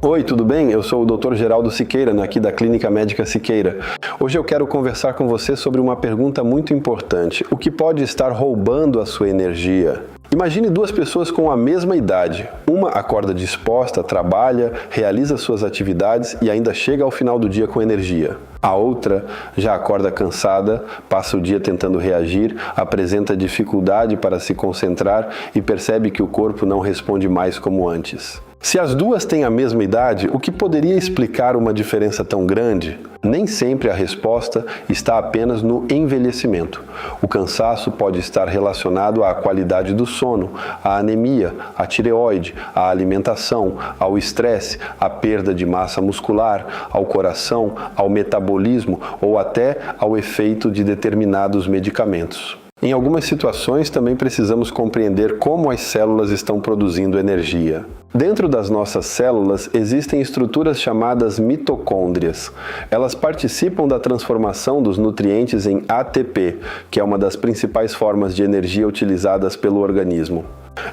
Oi, tudo bem? Eu sou o Dr. Geraldo Siqueira, aqui da Clínica Médica Siqueira. Hoje eu quero conversar com você sobre uma pergunta muito importante. O que pode estar roubando a sua energia? Imagine duas pessoas com a mesma idade. Uma acorda disposta, trabalha, realiza suas atividades e ainda chega ao final do dia com energia. A outra já acorda cansada, passa o dia tentando reagir, apresenta dificuldade para se concentrar e percebe que o corpo não responde mais como antes. Se as duas têm a mesma idade, o que poderia explicar uma diferença tão grande? Nem sempre a resposta está apenas no envelhecimento. O cansaço pode estar relacionado à qualidade do sono, à anemia, à tireoide, à alimentação, ao estresse, à perda de massa muscular, ao coração, ao metabolismo ou até ao efeito de determinados medicamentos. Em algumas situações, também precisamos compreender como as células estão produzindo energia. Dentro das nossas células existem estruturas chamadas mitocôndrias. Elas participam da transformação dos nutrientes em ATP, que é uma das principais formas de energia utilizadas pelo organismo.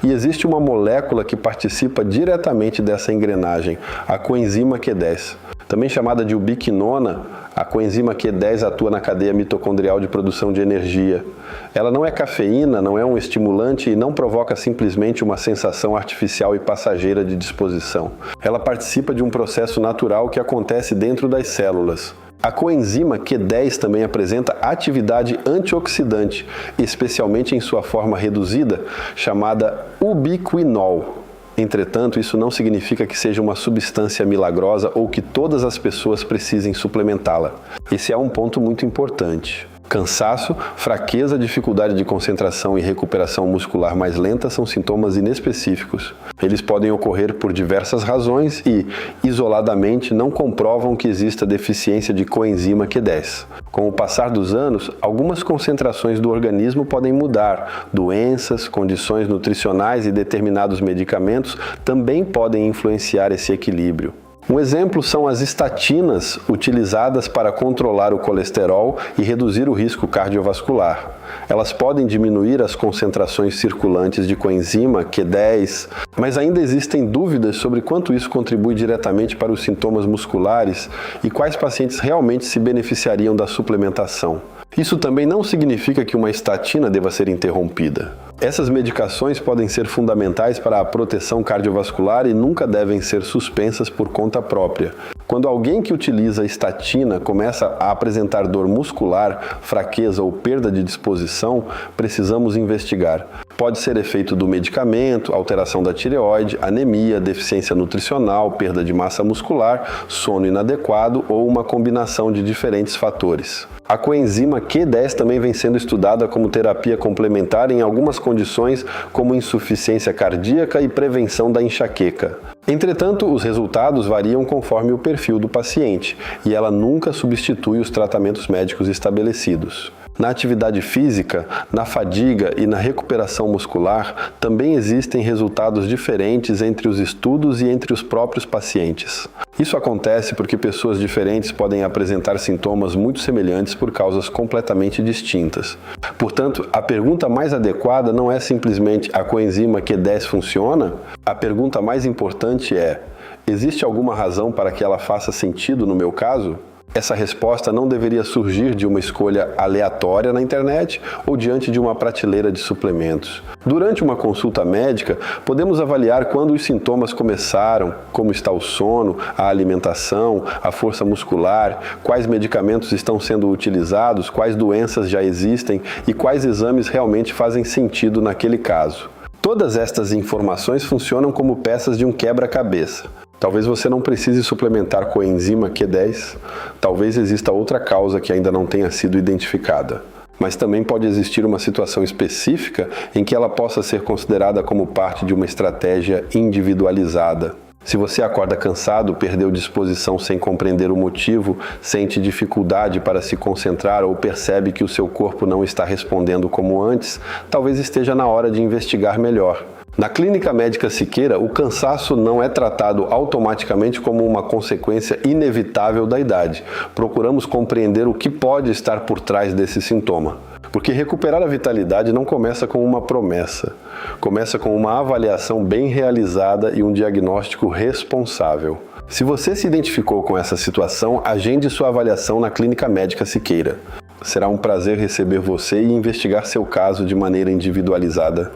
E existe uma molécula que participa diretamente dessa engrenagem, a coenzima Q10. Também chamada de ubiquinona, a coenzima Q10 atua na cadeia mitocondrial de produção de energia. Ela não é cafeína, não é um estimulante e não provoca simplesmente uma sensação artificial e passageira de disposição. Ela participa de um processo natural que acontece dentro das células. A coenzima Q10 também apresenta atividade antioxidante, especialmente em sua forma reduzida, chamada ubiquinol. Entretanto, isso não significa que seja uma substância milagrosa ou que todas as pessoas precisem suplementá-la. Esse é um ponto muito importante. Cansaço, fraqueza, dificuldade de concentração e recuperação muscular mais lenta são sintomas inespecíficos. Eles podem ocorrer por diversas razões e, isoladamente, não comprovam que exista deficiência de coenzima Q10. Com o passar dos anos, algumas concentrações do organismo podem mudar. Doenças, condições nutricionais e determinados medicamentos também podem influenciar esse equilíbrio. Um exemplo são as estatinas utilizadas para controlar o colesterol e reduzir o risco cardiovascular. Elas podem diminuir as concentrações circulantes de coenzima Q10, mas ainda existem dúvidas sobre quanto isso contribui diretamente para os sintomas musculares e quais pacientes realmente se beneficiariam da suplementação. Isso também não significa que uma estatina deva ser interrompida. Essas medicações podem ser fundamentais para a proteção cardiovascular e nunca devem ser suspensas por conta própria. Quando alguém que utiliza estatina começa a apresentar dor muscular, fraqueza ou perda de disposição, precisamos investigar. Pode ser efeito do medicamento, alteração da tireoide, anemia, deficiência nutricional, perda de massa muscular, sono inadequado ou uma combinação de diferentes fatores. A coenzima Q10 também vem sendo estudada como terapia complementar em algumas condições como insuficiência cardíaca e prevenção da enxaqueca. Entretanto, os resultados variam conforme o perfil do paciente e ela nunca substitui os tratamentos médicos estabelecidos. Na atividade física, na fadiga e na recuperação muscular, também existem resultados diferentes entre os estudos e entre os próprios pacientes. Isso acontece porque pessoas diferentes podem apresentar sintomas muito semelhantes por causas completamente distintas. Portanto, a pergunta mais adequada não é simplesmente a coenzima Q10 funciona? A pergunta mais importante é: existe alguma razão para que ela faça sentido no meu caso? Essa resposta não deveria surgir de uma escolha aleatória na internet ou diante de uma prateleira de suplementos. Durante uma consulta médica, podemos avaliar quando os sintomas começaram, como está o sono, a alimentação, a força muscular, quais medicamentos estão sendo utilizados, quais doenças já existem e quais exames realmente fazem sentido naquele caso. Todas estas informações funcionam como peças de um quebra-cabeça. Talvez você não precise suplementar coenzima Q10, talvez exista outra causa que ainda não tenha sido identificada. Mas também pode existir uma situação específica em que ela possa ser considerada como parte de uma estratégia individualizada. Se você acorda cansado, perdeu disposição sem compreender o motivo, sente dificuldade para se concentrar ou percebe que o seu corpo não está respondendo como antes, talvez esteja na hora de investigar melhor. Na Clínica Médica Siqueira, o cansaço não é tratado automaticamente como uma consequência inevitável da idade. Procuramos compreender o que pode estar por trás desse sintoma. Porque recuperar a vitalidade não começa com uma promessa. Começa com uma avaliação bem realizada e um diagnóstico responsável. Se você se identificou com essa situação, agende sua avaliação na Clínica Médica Siqueira. Será um prazer receber você e investigar seu caso de maneira individualizada